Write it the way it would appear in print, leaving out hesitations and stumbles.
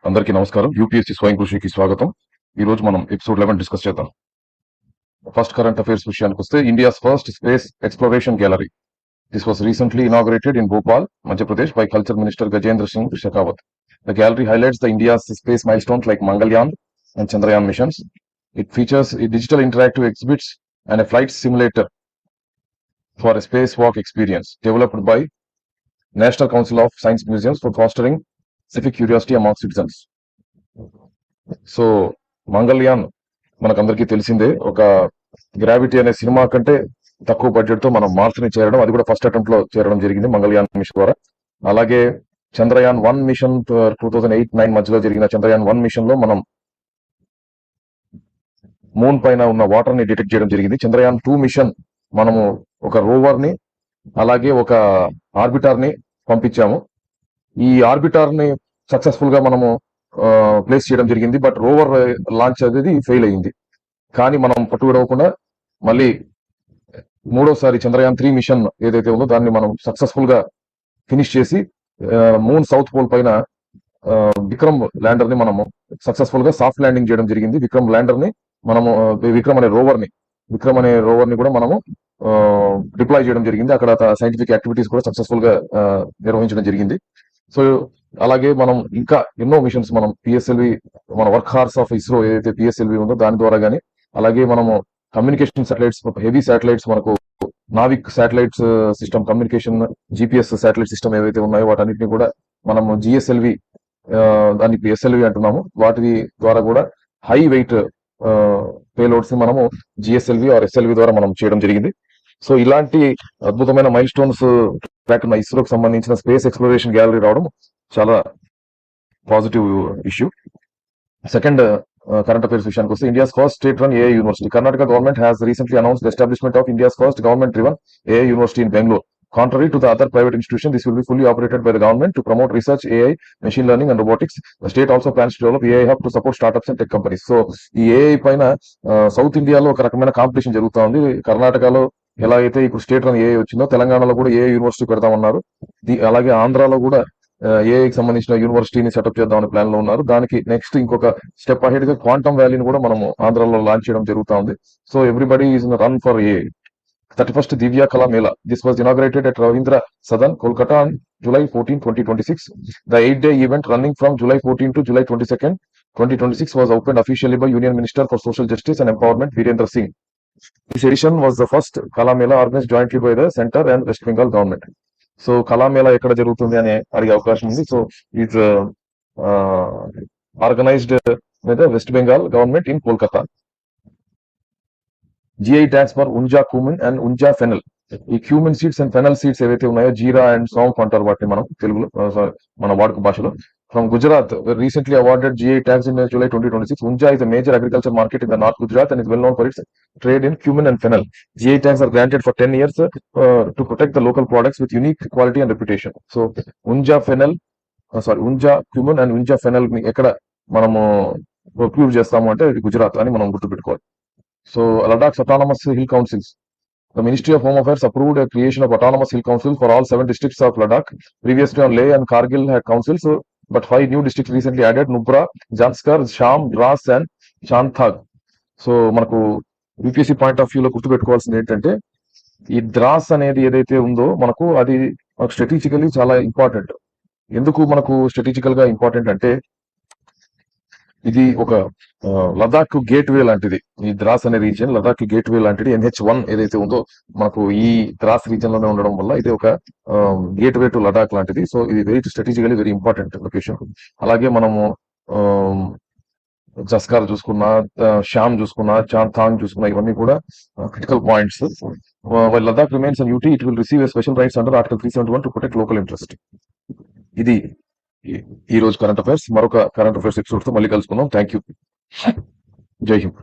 అందరికీ నమస్కారం. యూపీఎస్సీ స్వయం కృషికి స్వాగతం. ఈ రోజు మనం ఎపిసోడ్ 11 డిస్కస్ చేద్దాం. ఫస్ట్ కరెంట్ అఫైర్స్ విషయానికి వస్తే India's first space exploration gallery. This was recently inaugurated in Bhopal, Madhya Pradesh by Culture Minister Gajendra Singh Shekhawat. The gallery highlights the India's space milestones like Mangalyaan and Chandrayaan missions. It features a digital interactive exhibits and a flight simulator for a spacewalk experience developed by National Council of Science Museums for fostering civic curiosity among citizens. So Mangalyaan మనకందరికీ తెలిసిందే. ఒక gravity అనే cinema కంటే తక్కువ budget తో మనం Mars ని చేరడం, అది కూడా ఫస్ట్ అటెంప్ట్ లో చేరడం జరిగింది మంగళయాన్ మిషన్ ద్వారా. అలాగే చంద్రయాన్ 1 మిషన్ 2008-9 మధ్యలో జరిగిన చంద్రయాన్ 1 మిషన్ లో మనం మూన్ పైన ఉన్న వాటర్ ని డిటెక్ట్ చేయడం జరిగింది. చంద్రయాన్ 2 మిషన్ మనము ఒక రోవర్ ని అలాగే ఒక ఆర్బిటార్ ని పంపించాము. ఈ ఆర్బిటార్ ని సక్సెస్ఫుల్ గా మనము ప్లేస్ చేయడం జరిగింది. బట్ రోవర్ లాంచ్ అనేది ఫెయిల్ అయింది. కానీ మనం పట్టుబడవకుండా మళ్ళీ మూడోసారి చంద్రయాన్ 3 మిషన్ ఏదైతే ఉందో దాన్ని మనం సక్సెస్ఫుల్ గా ఫినిష్ చేసి మూన్ సౌత్ పోల్ పైన విక్రమ్ ల్యాండర్ ని మనము సక్సెస్ఫుల్ గా సాఫ్ట్ ల్యాండింగ్ చేయడం జరిగింది. విక్రమ్ ల్యాండర్ ని మనము విక్రమ్ అనే రోవర్ ని కూడా మనము డిప్లాయ్ చేయడం జరిగింది. అక్కడ సైంటిఫిక్ యాక్టివిటీస్ కూడా సక్సెస్ఫుల్ గా నిర్వహించడం జరిగింది. సో అలాగే మనం ఇంకా ఎన్నో మిషన్స్ మనం పిఎస్ఎల్వి, మన వర్క్ హార్స్ ఆఫ్ ఇస్రో ఏదైతే పిఎస్ఎల్వి ఉందో దాని ద్వారా కానీ, అలాగే మనము కమ్యూనికేషన్ సాటిలైట్స్, హెవీ సాటిలైట్స్, మనకు Navik satellites system, communication GPS satellite system ఏవైతే ఉన్నాయో వాటన్నిటిని కూడా మనము జిఎస్ఎల్వి, దాన్ని ఇప్పుడు ఎస్ఎల్వి అంటున్నాము, వాటి ద్వారా కూడా హై వెయిట్ పేలోడ్స్ ని మనము జిఎస్ఎల్వి ఆర్ ఎస్ఎల్వి ద్వారా మనం చేయడం జరిగింది. సో ఇలాంటి అద్భుతమైన మైల్ స్టోన్స్ ట్రాక్ ఉన్న ఇస్రోకి సంబంధించిన స్పేస్ ఎక్స్ప్లోరేషన్ గ్యాలరీ రావడం చాలా positive issue. Second current affairs విషయానికి వస్తే India's first state run AI university. Karnataka government has recently announced the establishment of India's first government driven AI university in Bangalore. Contrary to the other private institutions, this will be fully operated by the government to promote research, AI, machine learning and robotics. The state also plans to develop AI hub to support startups and tech companies. So ఈ AI పైన south ఇండియాలో ఒక రకమైన competition జరుగుతా ఉంది. కర్ణాటకలో ఎలా అయితే ఇప్పుడు స్టేట్ రన్ ఏఐ వచ్చిందో, తెలంగాణలో కూడా ఏఐ యూనివర్సిటీ పెడతామన్నారు. అలాగే ఆంధ్రాలో కూడా ఏఐకి సంబంధించిన యూనివర్సిటీని సెటప్ చేద్దామనే ప్లాన్ లో ఉన్నారు. దానికి నెక్స్ట్ ఇంకొక స్టెప్ అహెడ్ గా క్వాంటమ్ వ్యాలీని కూడా మనము ఆంధ్రాలో లాంచ్ చేయడం జరుగుతా ఉంది. So everybody is in run for AI. 31st Divya Kala Mela. This was inaugurated at Ravindra Sadan, Kolkata on July 14, 2026. The 8-day event running from July 14 to July 22nd, 2026 was opened officially by Union Minister for Social Justice and Empowerment, Virendra Singh. This edition was the first Kala Mela organized jointly by the Center and West Bengal government. So Kalamela ఎక్కడ జరుగుతుంది అని అడిగే అవకాశం ఉంది. So it's organized by the West Bengal government in Kolkata. GI tags for Unjha cumin and Unjha fennel. ఈ cumin seeds and fennel seeds ఏవైతే ఉన్నాయో, జీరా and saunf అంటారు వాటిని మనం తెలుగులో, మన వాడుక భాషలో. From Gujarat, recently awarded GI tags in July 2026. Unja is a major agriculture market in the North Gujarat and is well known for its trade in cumin and fennel. GI tags are granted for 10 years to protect the local products with unique quality and reputation. So, Unja cumin and Unja fennel ni ekkada manamu procure chestamu ante Gujarat ani మనం గుర్తుపెట్టుకోవాలి. So, Ladakh's autonomous hill councils. The Ministry of Home Affairs approved a creation of autonomous hill councils for all 7 districts of Ladakh. Previously on Leh and Kargil had councils, but 5 new districts recently added: Nubra, Janskar, Sham, Dras and Chanthag. So మనకు UPSC point of వ్యూలో గుర్తుపెట్టుకోవాల్సింది ఏంటంటే, ఈ ద్రాస్ అనేది ఏదైతే ఉందో మనకు అది స్ట్రాటజికల్లీ చాలా ఇంపార్టెంట్. ఎందుకు మనకు స్ట్రాటజికల్ గా ఇంపార్టెంట్ అంటే, ఇది ఒక లదాఖ్ గేట్ వే లాంటిది. ఈ ద్రాస్ అనే రీజియన్ లదాఖ్ గేట్ వే లాంటిది. NH1 ఏదైతే ఉందో మనకు ఈ ద్రాస్ రీజియన్ లోనే ఉండడం వల్ల ఇది ఒక గేట్ వే టు లదాఖ్ లాంటిది. సో ఇది very strategically very important location. అలాగే మనము జస్కార్ చూసుకున్నా, శ్యామ్ చూసుకున్నా, చాంథాంగ్ చూసుకున్నా, ఇవన్నీ కూడా critical points. Ladakh remains an UT, it will receive a special rights under article 371 to protect local interest. ఇది ఈ రోజు కరెంట్ అఫైర్స్. మరొక కరెంట్ అఫైర్స్ ఎపిసోడ్ తో మళ్ళీ కలుసుకుందాం. Thank you. జై హింద్.